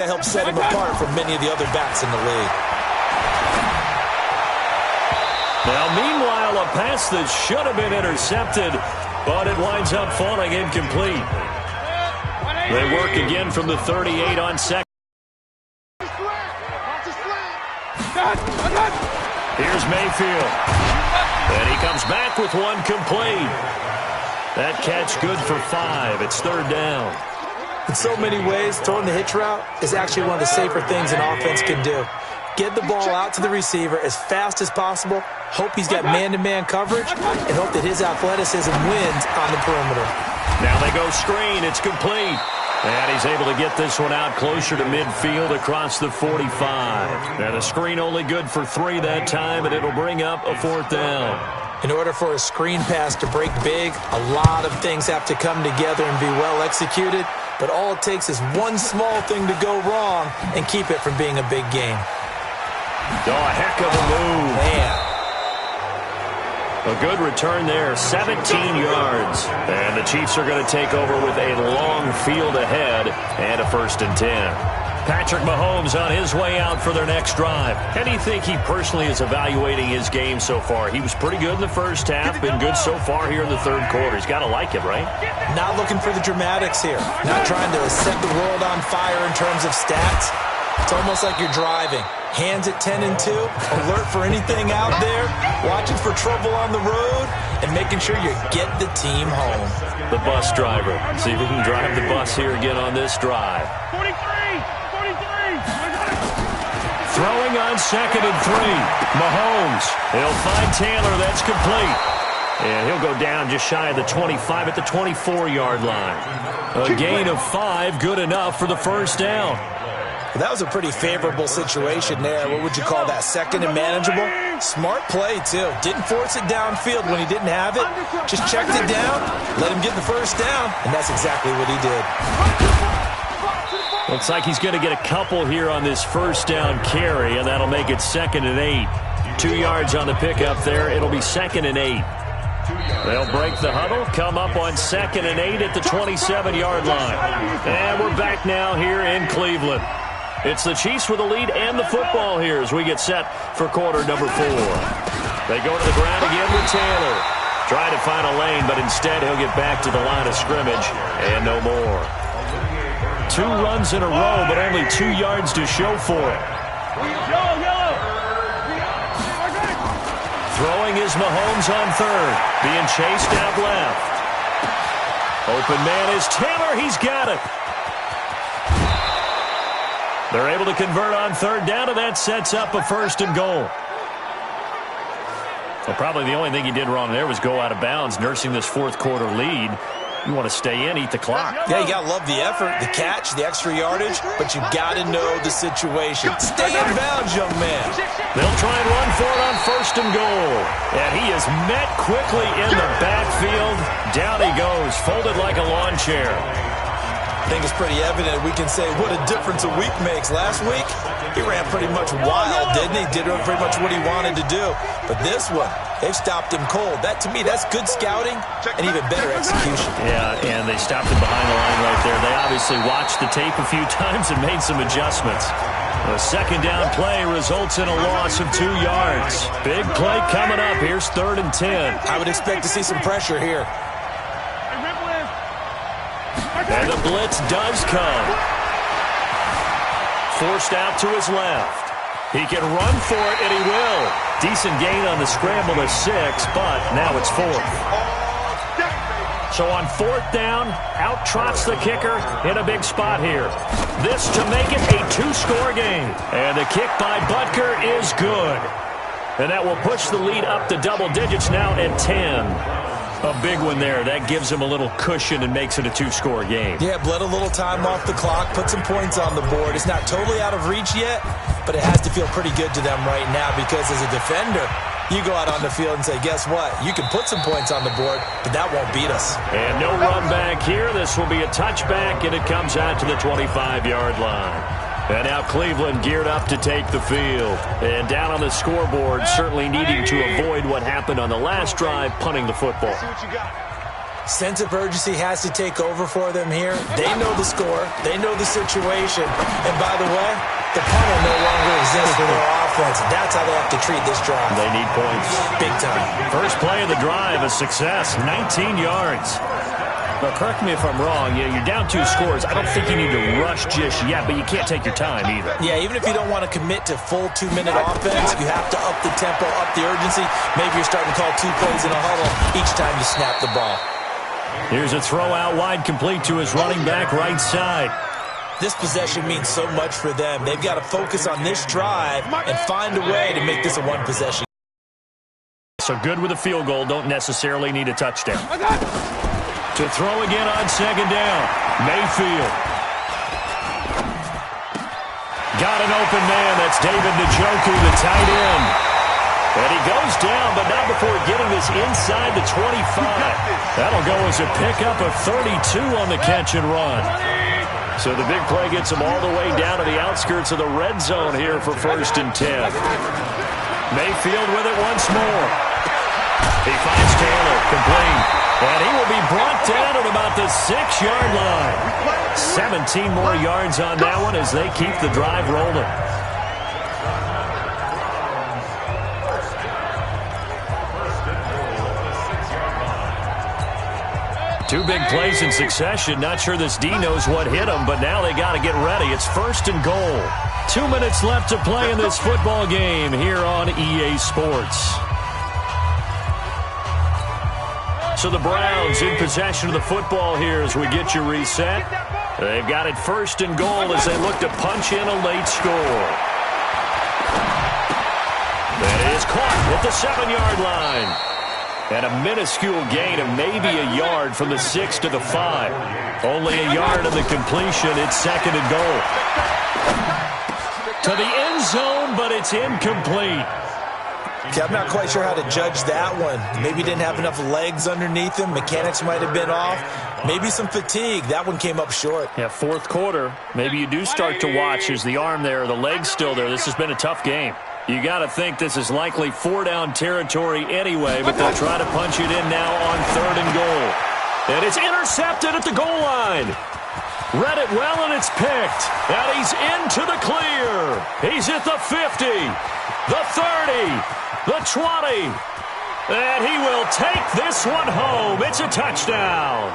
That helps set him apart from many of the other backs in the league. Now, meanwhile, a pass that should have been intercepted, but it winds up falling incomplete. They work again from the 38 on second. Here's Mayfield. And he comes back with one complete. That catch good for 5. It's third down. In so many ways, throwing the hitch route is actually one of the safer things an offense can do. Get the ball out to the receiver as fast as possible, hope he's got man-to-man coverage, and hope that his athleticism wins on the perimeter. Now they go screen. It's complete. And he's able to get this one out closer to midfield across the 45. And a screen only good for 3 that time, and it'll bring up a 4th down. In order for a screen pass to break big, a lot of things have to come together and be well executed. But all it takes is one small thing to go wrong and keep it from being a big game. Oh, a heck of a move. Man. A good return there, 17 yards. And the Chiefs are going to take over with a long field ahead and a 1st and 10. Patrick Mahomes on his way out for their next drive. How do you think he personally is evaluating his game so far? He was pretty good in the first half, been good so far here in the third quarter. He's got to like it, right? Not looking for the dramatics here. Not trying to set the world on fire in terms of stats. It's almost like you're driving. Hands at 10 and 2, alert for anything out there, watching for trouble on the road, and making sure you get the team home. The bus driver. See if he can drive the bus here again on this drive. 43! Throwing on 2nd and 3. Mahomes. He'll find Taylor. That's complete. And he'll go down just shy of the 25 at the 24-yard line. A gain of 5, good enough for the 1st down. That was a pretty favorable situation there. What would you call that? 2nd and manageable? Smart play, too. Didn't force it downfield when he didn't have it. Just checked it down, let him get the 1st down, and that's exactly what he did. Looks like he's going to get a couple here on this 1st down carry, and that'll make it 2nd and 8. 2 yards on the pickup there. It'll be 2nd and 8. They'll break the huddle, come up on 2nd and 8 at the 27-yard line. And we're back now here in Cleveland. It's the Chiefs with the lead and the football here as we get set for quarter number 4. They go to the ground again with Taylor. Trying to find a lane, but instead he'll get back to the line of scrimmage and no more. 2 runs in a row, but only 2 yards to show for it. Throwing is Mahomes on 3rd. Being chased out left. Open man is Taylor. He's got it. They're able to convert on 3rd down, and that sets up a 1st and goal. Well, probably the only thing he did wrong there was go out of bounds, nursing this 4th quarter lead. You want to stay in, eat the clock. Yeah, you got to love the effort, the catch, the extra yardage, but you got to know the situation. Stay in bounds, young man. They'll try and run for it on 1st and goal. And he is met quickly in the backfield. Down he goes, folded like a lawn chair. I think it's pretty evident we can say what a difference a week makes. Last week, he ran pretty much wild, didn't he? Did pretty much what he wanted to do. But this one, they've stopped him cold. That, to me, that's good scouting and even better execution. Yeah, and they stopped him behind the line right there. They obviously watched the tape a few times and made some adjustments. A 2nd down play results in a loss of 2 yards. Big play coming up. Here's 3rd and 10. I would expect to see some pressure here. And the blitz does come. Forced out to his left. He can run for it, and he will. Decent gain on the scramble to 6, but now it's 4th. So on 4th down, out trots the kicker in a big spot here. This to make it a 2-score game. And the kick by Butker is good. And that will push the lead up to double digits now at 10. A big one there. That gives him a little cushion and makes it a 2-score game. Yeah, bled a little time off the clock, put some points on the board. It's not totally out of reach yet, but it has to feel pretty good to them right now because as a defender, you go out on the field and say, guess what? You can put some points on the board, but that won't beat us. And no run back here. This will be a touchback, and it comes out to the 25-yard line. And now Cleveland geared up to take the field. And down on the scoreboard, certainly needing to avoid what happened on the last drive, punting the football. Sense of urgency has to take over for them here. They know the score. They know the situation. And by the way, the punter no longer exists for their offense. That's how they have to treat this drive. They need points. Big time. First play of the drive, a success, 19 yards. Now, correct me if I'm wrong. Yeah, you're down 2 scores. I don't think you need to rush just yet, but you can't take your time either. Yeah, even if you don't want to commit to full 2-minute offense, you have to up the tempo, up the urgency. Maybe you're starting to call 2 plays in a huddle each time you snap the ball. Here's a throw out wide, complete to his running back right side. This possession means so much for them. They've got to focus on this drive and find a way to make this a one-possession. So good with a field goal, don't necessarily need a touchdown. To throw again on second down, Mayfield. Got an open man, that's David Njoku, the tight end. And he goes down, but not before getting this inside the 25. That'll go as a pickup of 32 on the catch and run. So the big play gets him all the way down to the outskirts of the red zone here for 1st and 10. Mayfield with it once more. He finds Taylor, complete. And he will be brought down at about the 6-yard line. 17 more yards on that one as they keep the drive rolling. Two big plays in succession. Not sure this D knows what hit him, but now they got to get ready. It's 1st and goal. 2 minutes left to play in this football game here on EA Sports. So the Browns in possession of the football here as we get you reset. They've got it 1st and goal as they look to punch in a late score. That is caught at the 7-yard line. And a minuscule gain of maybe a yard from the 6 to the 5. Only a yard of the completion. It's 2nd and goal. To the end zone, but it's incomplete. Okay, I'm not quite sure how to judge that one. Maybe he didn't have enough legs underneath him. Mechanics might have been off. Maybe some fatigue. That one came up short. Yeah, 4th quarter. Maybe you do start to watch. Is the arm there, the leg's still there? This has been a tough game. You got to think this is likely 4-down territory anyway, but they'll try to punch it in now on 3rd and goal. And it's intercepted at the goal line. Read it well, and it's picked. And he's into the clear. He's at the 50, the 30, the 20. And he will take this one home. It's a touchdown.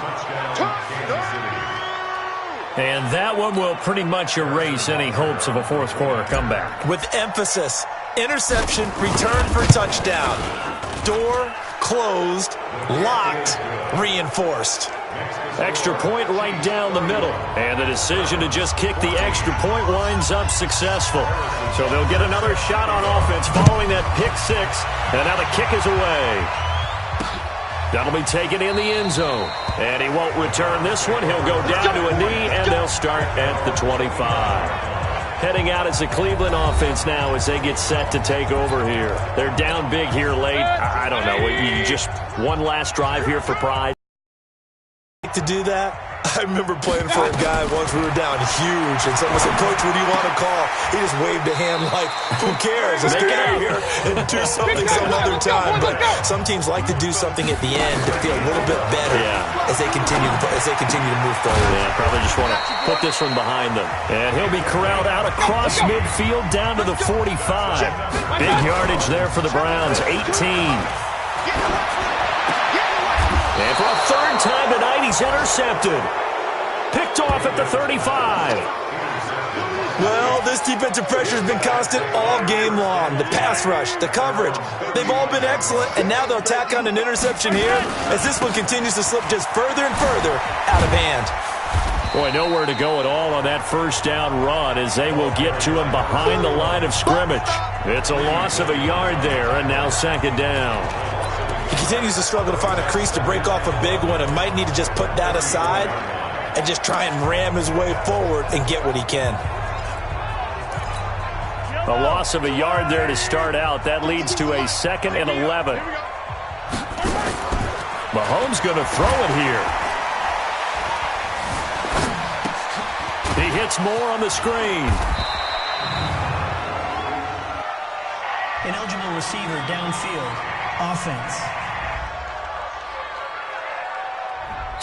And that one will pretty much erase any hopes of a 4th quarter comeback. With emphasis, interception, return for touchdown. Door closed, locked, reinforced. Extra point right down the middle. And the decision to just kick the extra point winds up successful. So they'll get another shot on offense following that pick 6. And now the kick is away. That'll be taken in the end zone. And he won't return this one. He'll go down to a knee, and they'll start at the 25. Heading out as the Cleveland offense now as they get set to take over here. They're down big here late. I don't know. You just one last drive here for pride. To do that, I remember playing for a guy once. We were down huge, and someone said, "Coach, what do you want to call?" He just waved a hand like, "Who cares? Let's get out of here and do something some other time." But some teams like to do something at the end to feel a little bit better as they continue to move forward. Yeah, probably just want to put this one behind them. And he'll be corralled out across midfield down to the 45. Big yardage there for the Browns, 18. And for a 3rd time tonight, he's intercepted. Picked off at the 35. Well, this defensive pressure has been constant all game long. The pass rush, the coverage, they've all been excellent, and now they'll tack on an interception here as this one continues to slip just further and further out of hand. Boy, nowhere to go at all on that 1st down run as they will get to him behind the line of scrimmage. It's a loss of a yard there, and now 2nd down. He continues to struggle to find a crease to break off a big one and might need to just put that aside and just try and ram his way forward and get what he can. A loss of a yard there to start out. That leads to a 2nd and 11. Mahomes going to throw it here. He hits Moore on the screen. Ineligible receiver downfield. Offense.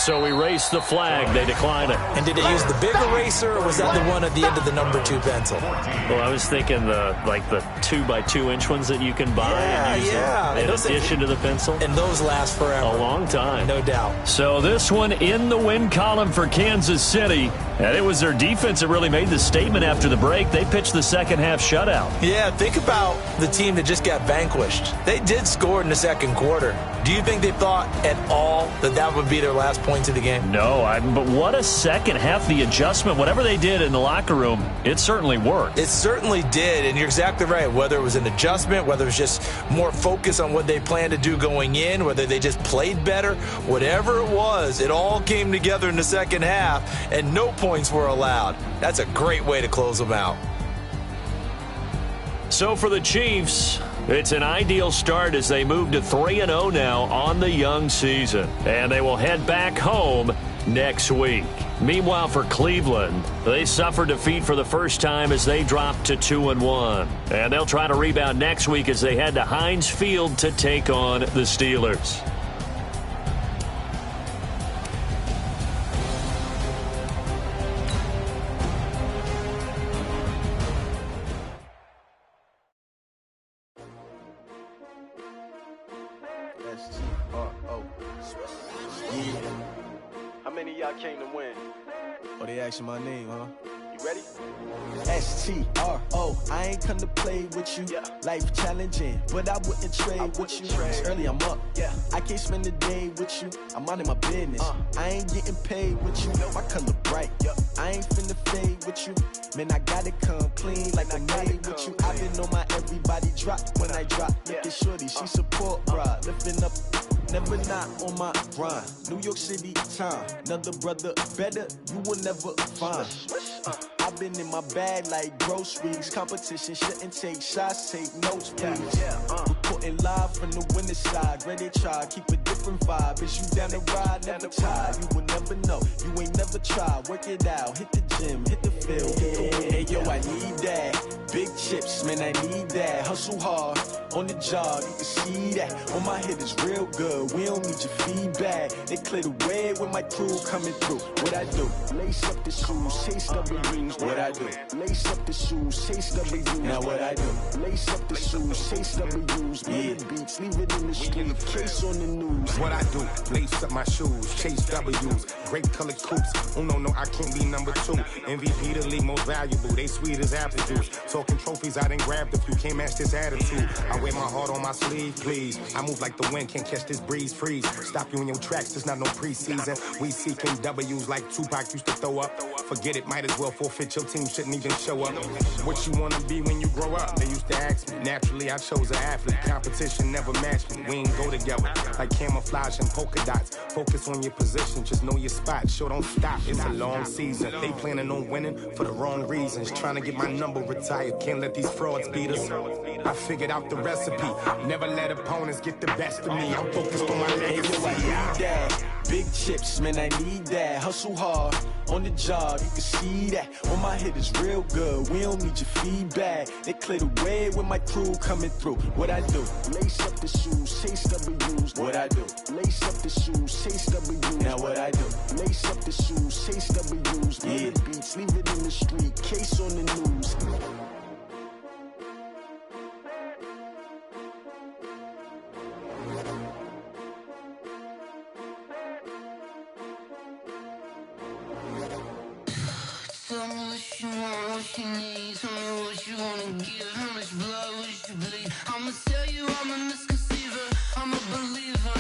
So we race the flag. They decline it. And did they use the big eraser, or was that the one at the end of the number 2 pencil? Well, I was thinking the 2x2-inch ones that you can buy and use in addition to the pencil. And those last forever. A long time. No doubt. So this one in the win column for Kansas City. And it was their defense that really made the statement after the break. They pitched the second half shutout. Yeah, think about the team that just got vanquished. They did score in the second quarter. Do you think they thought at all that that would be their last points of the game? No, but what a second half. The adjustment, whatever they did in the locker room, it certainly worked. It certainly did, and you're exactly right. Whether it was an adjustment, whether it was just more focus on what they planned to do going in, whether they just played better, whatever it was, it all came together in the second half, and no points were allowed. That's a great way to close them out. So for the Chiefs, it's an ideal start as they move to 3-0 now on the young season. And they will head back home next week. Meanwhile, for Cleveland, they suffered defeat for the first time as they dropped to 2-1. And they'll try to rebound next week as they head to Heinz Field to take on the Steelers. How many of y'all came to win? Oh, they asking my name, huh? You ready? S-T-R-O, I ain't come to play with you. Yeah. Life challenging, but I wouldn't trade with you. It's early, I'm up. Yeah. I can't spend the day with you. I'm minding my business. I ain't getting paid with you. My color bright. Yep. I ain't finna fade with you. Man, I gotta come clean like I'm made with you. I've been on my everybody drop when I drop. Look at shorty, she support ride. Lifting up, never not on my grind. New York City time. Another brother better, you will never find. I've been in my bag like groceries. Competition shouldn't take shots, take notes, please. Reporting live from the winning side. Ready to try, keep a different vibe. Is you down the ride, never tired. You will never know, you ain't never tried. Work it out, hit the gym, hit the field. Hey yo, I need that. Big chips, man, I need that. Hustle hard, on the job, you can see that. On my head is real good, we don't need your feedback. They clear the way with my crew coming through. What I do? Lace up the shoes, chase W's. What I do? Lace up the shoes, chase W's. Now what I do? Lace up the shoes, chase W's. Yeah, beats, leave it in the street, case on the news. What I do? Lace up my shoes, chase W's. Grape colored coops. Oh no, I can't be number 2. MVP the league most valuable. They sweet as apple juice. Talking trophies, I didn't grab the few. Can't match this attitude. I wear my heart on my sleeve, please. I move like the wind, can't catch this breeze, freeze. Stop you in your tracks, there's not no preseason. We seeking W's like Tupac used to throw up. Forget it, might as well forfeit. Your team shouldn't even show up. What you wanna be when you grow up? They used to ask me. Naturally, I chose an athlete. Competition never matched me. We ain't go together like camouflage and polka dots. Focus on your position, just know your spot. Show don't stop, it's a long season. They planning on winning for the wrong reasons. Trying to get my number retired, can't let these frauds beat us. I figured out the recipe. Never let opponents get the best of me. I'm focused on my legacy. I need that. Big chips, man, I need that. Hustle hard, on the job, you can see that. On my head is real good, we don't need your feedback. They clear the way with my crew coming through. What I do? Lace up the shoes, chase W's. What I do? Lace up the shoes, chase W's. Now what I do? Lace up the shoes, chase W's. Yeah, beats, leave it in the street, case on the news. Tell me what you want, what you need. Tell me what you wanna give. How much blood would you bleed? I'ma tell you I'm a misconceiver, I'm a believer.